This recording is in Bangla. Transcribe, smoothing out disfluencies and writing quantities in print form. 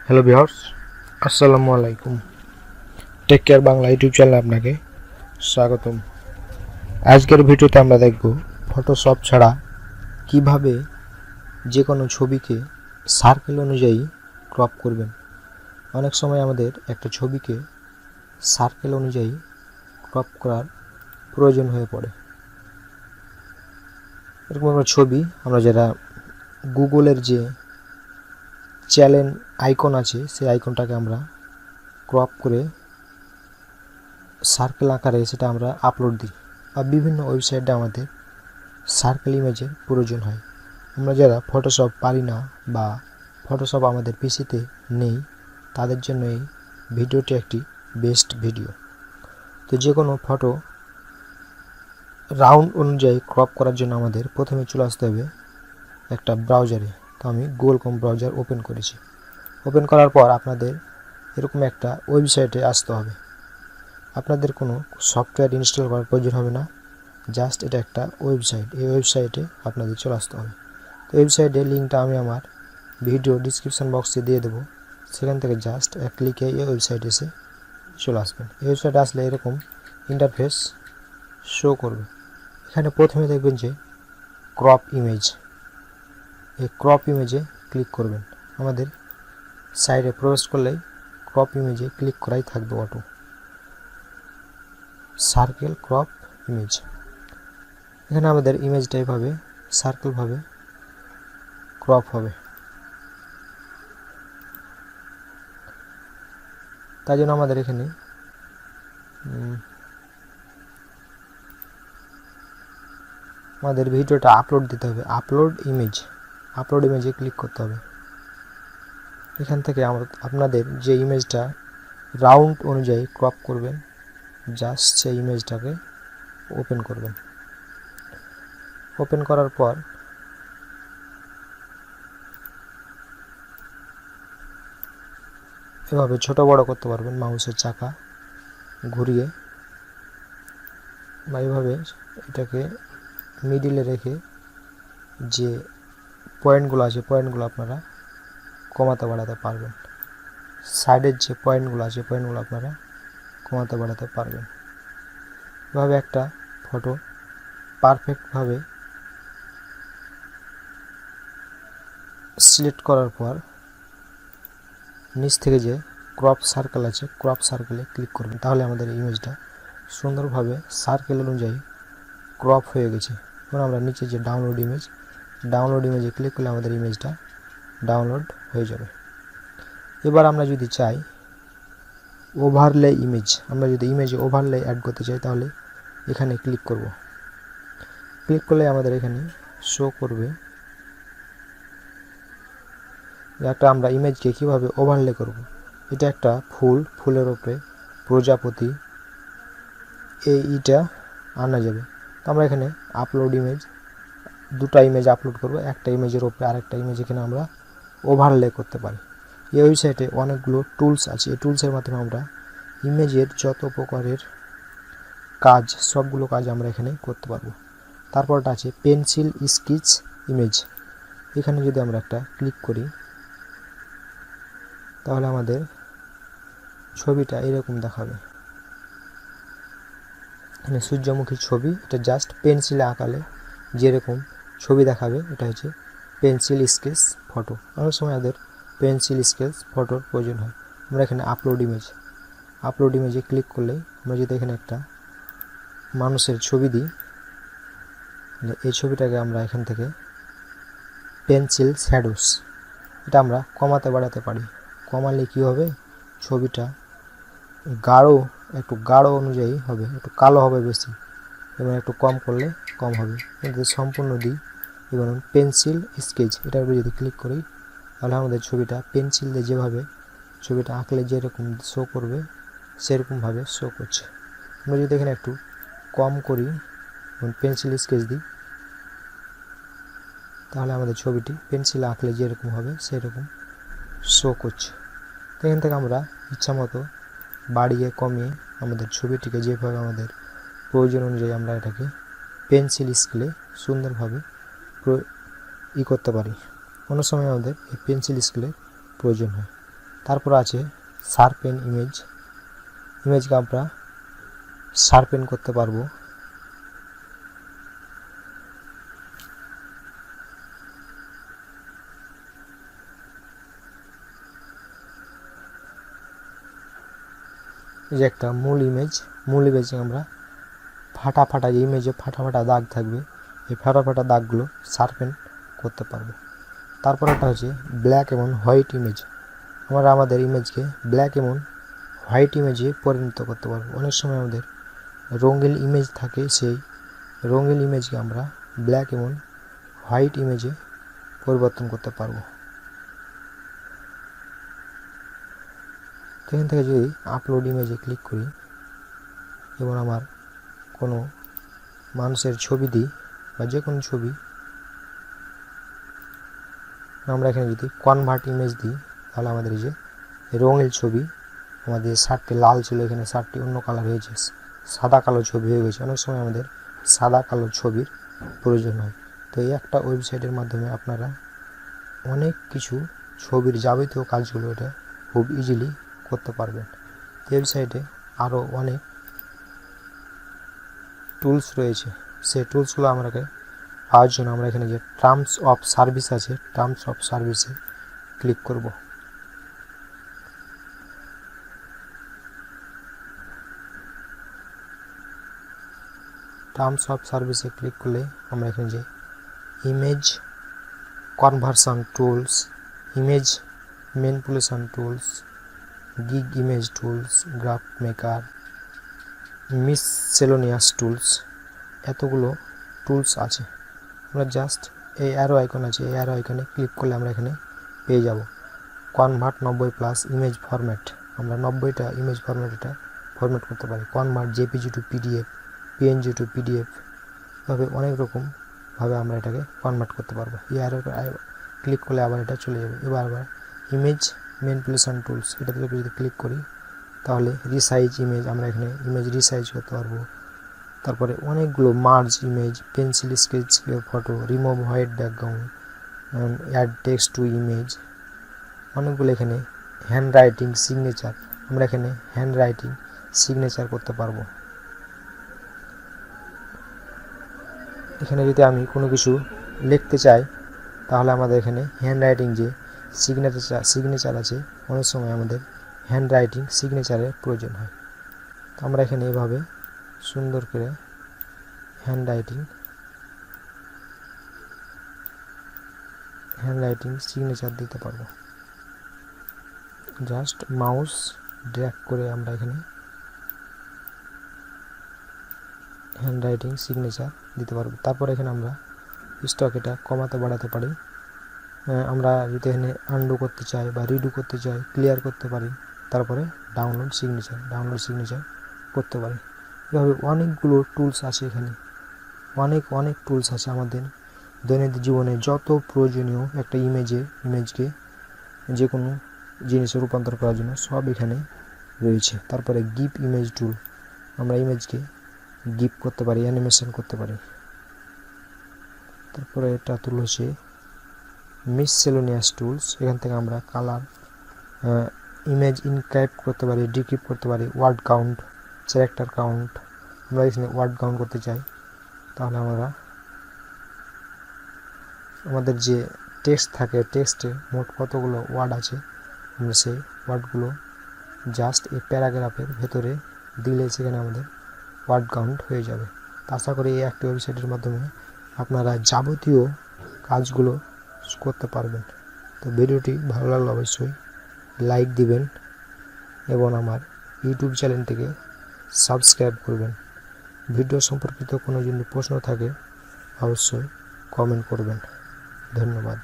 হ্যালো ভিউয়ার্স, আসসালামু আলাইকুম। টেক কেয়ার বাংলা ইউটিউব চ্যানেলে আপনাকে স্বাগতম। আজকের ভিডিওতে আমরা দেখব ফটোশপ ছাড়া কিভাবে যে কোনো ছবিকে সার্কেল অনুযায়ী ক্রপ করবেন। অনেক সময় আমাদের একটা ছবিকে সার্কেল অনুযায়ী ক্রপ করার প্রয়োজন হয়ে পড়ে। এরকম একটা ছবি আমরা যারা গুগলের যে চ্যানেল আইকন আছে সেই আইকনটাকে আমরা ক্রপ করে সার্কেল আকারে সেটা আমরা আপলোড দিই, বা বিভিন্ন ওয়েবসাইটে আমাদের সার্কেল ইমেজের প্রয়োজন হয়। আমরা যারা ফটোশপ পারি না বা ফটোশপ আমাদের পিসিতে নেই, তাদের জন্য এই ভিডিওটি একটি বেস্ট ভিডিও। তো যে কোনো ফটো রাউন্ড অনুযায়ী ক্রপ করার জন্য আমাদের প্রথমে চলে আসতে হবে একটা ব্রাউজারে। তো আমি গুগল ক্রোম ব্রাউজার ওপেন করেছি। ওপেন করার পর আপনাদের এরকম একটা ওয়েবসাইটে আসতে হবে। আপনাদের কোনো সফটওয়্যার ইনস্টল করার প্রয়োজন হবে না, জাস্ট এটা একটা ওয়েবসাইট। এই ওয়েবসাইটে আপনাদের চলে আসতে হবে। তো ওয়েবসাইটের লিঙ্কটা আমি আমার ভিডিও ডিসক্রিপশন বক্সে দিয়ে দেবো, সেখান থেকে জাস্ট এক ক্লিকে এই ওয়েবসাইটে এসে চলে আসবেন। এই ওয়েবসাইটে আসলে এরকম ইন্টারফেস শো করবে। এখানে প্রথমে দেখবেন যে ক্রপ ইমেজ, এই ক্রপ ইমেজে ক্লিক করবেন। আমাদের সাইডে প্রবেশ করলেই ক্রপ ইমেজে ক্লিক করাই থাকবে অটো। সার্কেল ক্রপ ইমেজ, এখানে আমাদের ইমেজটা এভাবে সার্কেলভাবে ক্রপ হবে। তাই জন্য আমাদের এখানে আমাদের ভিডিওটা আপলোড দিতে হবে। আপলোড ইমেজে ক্লিক করতে হবে। এখান থেকে আপনাদের যে ইমেজটা রাউন্ড অনুযায়ী ক্রপ করবেন, জাস্ট সেই ইমেজটাকে ওপেন করবেন। ওপেন করার পর এভাবে ছোট বড় করতে পারবেন মাউসের চাকা ঘুরিয়ে, বা এভাবে এটাকে মিডিলে রেখে যে পয়েন্টগুলো আছে পয়েন্টগুলো আপনারা কমাতে বাড়াতে পারবেন। সাইডের যে পয়েন্টগুলো আছে পয়েন্টগুলো আপনারা কমাতে বাড়াতে পারবেন। এভাবে একটা ফটো পারফেক্টভাবে সিলেক্ট করার পর নিচ থেকে যে ক্রপ সার্কেল আছে ক্রপ সার্কেলে ক্লিক করবেন। তাহলে আমাদের ইমেজটা সুন্দরভাবে সার্কেল অনুযায়ী ক্রপ হয়ে গেছে। এখন আমরা নিচে যে ডাউনলোড ইমেজে ক্লিক করলে আমাদের ইমেজটা ডাউনলোড হয়ে যাবে। এবার আমরা যদি চাই ওভারলে ইমেজ, আমরা যদি ইমেজে ওভারলে অ্যাড করতে চাই তাহলে এখানে ক্লিক করব। ক্লিক করলে আমাদের এখানে শো করবে একটা আমরা ইমেজকে কিভাবে ওভারলে করব। এটা একটা ফুলের উপরে প্রজাপতি, এইটা আনা যাবে। তো আমরা এখানে আপলোড ইমেজ, দুটো ইমেজ আপলোড করব। একটা ইমেজের উপরে আরেকটা ইমেজ এখানে আমরা ওভারলে করতে পারি। এই ওয়েবসাইটে অনেকগুলো টুলস আছে। এই টুলসের মাধ্যমে আমরা ইমেজের যত প্রকারের কাজ সবগুলো কাজ আমরা এখানে করতে পারবো। তারপরটা আছে পেন্সিল স্কেচ ইমেজ। এখানে যদি আমরা একটা ক্লিক করি তাহলে আমাদের ছবিটা এরকম দেখাবে। এখানে সূর্যমুখীর ছবি, এটা জাস্ট পেন্সিলে আঁকালে যেরকম ছবি দেখাবে এটা হচ্ছে পেন্সিল স্কেচ ফটো। অনেক সময় আমাদের পেন্সিল স্কেচ ফটোর প্রয়োজন হয়। আমরা এখানে আপলোড ইমেজে ক্লিক করলে আমরা যদি এখানে একটা মানুষের ছবি দিই, এই ছবিটাকে আমরা এখান থেকে পেন্সিল শ্যাডোস, এটা আমরা কমাতে বাড়াতে পারি। কমালে কী হবে, ছবিটা একটু গাঢ় অনুযায়ী হবে, একটু কালো হবে বেশি, এবং একটু কম করলে কম হবে। যদি সম্পূর্ণ দিই এবং পেন্সিল স্কেচ এটার উপরে যদি ক্লিক করি তাহলে আমাদের ছবিটা পেন্সিল দিয়ে যেভাবে ছবিটা আঁকলে যেরকম শো করবে সেরকমভাবে শো করছে। আমরা যদি এখানে একটু কম করি এবং পেন্সিল স্কেচ দিই তাহলে আমাদের ছবিটি পেন্সিলে আঁকলে যেরকম হবে সেরকম শো করছে। তো এখান থেকে আমরা ইচ্ছা মতো বাড়িয়ে কমিয়ে আমাদের ছবিটিকে যেভাবে আমাদের প্রয়োজন অনুযায়ী আমরা এটাকে পেন্সিল স্কেলে সুন্দরভাবে করতে পারি। কোনো সময় আমাদের এই পেন্সিল স্কেলের প্রয়োজন হয়। তারপর আছে শার্পেন ইমেজকে আমরা শার্পেন করতে পারবো। এই যে একটা মূল ইমেজে আমরা ফাটা যে ইমেজে ফাটা দাগ থাকবে, এই ফাটা দাগগুলো শার্পেন করতে পারবো। তারপর একটা হচ্ছে ব্ল্যাক এবং হোয়াইট ইমেজ। আমরা আমাদের ইমেজকে ব্ল্যাক এবং হোয়াইট ইমেজে পরিণত করতে পারবো। অনেক সময় আমাদের রঙিন ইমেজ থাকে, সেই রঙিন ইমেজকে আমরা ব্ল্যাক এবং হোয়াইট ইমেজে পরিবর্তন করতে পারবো। এখান থেকে যদি আপলোড ইমেজে ক্লিক করি এবং আমার কোনো মানুষের ছবি দিই বা যে কোনো ছবি, আমরা এখানে যদি কনভার্ট ইমেজ দিই তাহলে আমাদের এই যে রঙিন ছবি, আমাদের শার্টটি লাল ছিল, এখানে শার্টটি অন্য কালার হয়েছে, সাদা কালো ছবি হয়ে গেছে। অনেক সময় আমাদের সাদা কালো ছবির প্রয়োজন হয়। তো এই একটা ওয়েবসাইটের মাধ্যমে আপনারা অনেক কিছু ছবির যাবতীয় কাজগুলো এটা খুব ইজিলি করতে পারবেন। ওয়েবসাইটে আরও অনেক টুলস রয়েছে, সেই টুলসগুলো আমাকে পাওয়ার জন্য আমরা এখানে যে টার্মস অফ সার্ভিস আছে, টার্মস অফ সার্ভিসে ক্লিক করব। টার্মস অফ সার্ভিসে ক্লিক করলে আমরা এখানে যে image conversion tools, image manipulation tools, gig image tools, graph maker, miscellaneous tools, এতগুলো টুলস আছে। আমরা জাস্ট এই অ্যারো আইকন আছে, এই অ্যারো আইকনে ক্লিক করলে আমরা এখানে পেয়ে যাব কনভার্ট 90+ ইমেজ ফরম্যাট। আমরা 90টা ইমেজ ফরম্যাট এটা ফরম্যাট করতে পারি। Convert JPG two PDF, PNG two PDF, এভাবে অনেক রকমভাবে আমরা এটাকে কনভার্ট করতে পারবো। এই অ্যারো ক্লিক করলে আবার এটা চলে যাবে। এবার ইমেজ ম্যানিপুলেশন টুলস, এটাতে যদি ক্লিক করি তাহলে রিসাইজ ইমেজ, আমরা এখানে ইমেজ রিসাইজ করতে পারবো। তারপরে অনেকগুলো merge image, pencil sketch photo, remove white background, add text to image, অনেকগুলো এখানে হ্যান্ড রাইটিং সিগনেচার, আমরা এখানে হ্যান্ড রাইটিং সিগনেচার করতে পারবো। এখানে যদি আমি কোনো কিছু লিখতে চাই তাহলে আমাদের এখানে হ্যান্ড রাইটিং যে সিগনেচার আছে, অনেক সময় আমাদের হ্যান্ড রাইটিং সিগনেচারের প্রয়োজন হয়। তো আমরা এখানে এভাবে সুন্দর করে হ্যান্ড রাইটিং সিগনেচার দিতে পারবো। জাস্ট মাউস ড্র্যাগ করে আমরা এখানে হ্যান্ড রাইটিং সিগনেচার দিতে পারবো। তারপর এখানে আমরা স্টক এটা কমাতে বাড়াতে পারি। আমরা যদি এখানে আনডু করতে চাই বা রিডু করতে চাই, ক্লিয়ার করতে পারি। তারপরে ডাউনলোড সিগনেচার করতে পারি। এভাবে অনেকগুলো টুলস আছে, এখানে অনেক টুলস আছে আমাদের দৈনন্দিন জীবনে যত প্রয়োজনীয় একটা ইমেজকে যে কোনো জিনিসে রূপান্তর করার জন্য সব এখানে রয়েছে। তারপরে গিফ ইমেজ টুল, আমরা ইমেজকে গিফট করতে পারি, অ্যানিমেশন করতে পারি। তারপরে এটা টুল হচ্ছে মিসসেলেনিয়াস টুলস, এখান থেকে আমরা কালার, ইমেজ ইনক্রিপ্ট করতে পারি, ডিক্রিপ্ট করতে পারি, ওয়ার্ড কাউন্ট, ক্যারেক্টার কাউন্ট। আমরা এখানে ওয়ার্ড কাউন্ট করতে চাই তাহলে আমরা আমাদের যে টেক্সট থাকে, টেক্সটে মোট কতগুলো ওয়ার্ড আছে, আমরা সেই ওয়ার্ডগুলো জাস্ট এই প্যারাগ্রাফের ভেতরে দিলে সেখানে আমাদের ওয়ার্ড কাউন্ট হয়ে যাবে। আশা করি এই একটা ওয়েবসাইটের মাধ্যমে আপনারা যাবতীয় কাজগুলো করতে পারবেন। তো ভিডিওটি ভালো লাগলে অবশ্যই লাইক দিবেন এবং আমার ইউটিউব চ্যানেলটিকে সাবস্ক্রাইব করবেন। ভিডিও সম্পর্কিত কোনো যদি প্রশ্ন থাকে অবশ্যই কমেন্ট করবেন। ধন্যবাদ।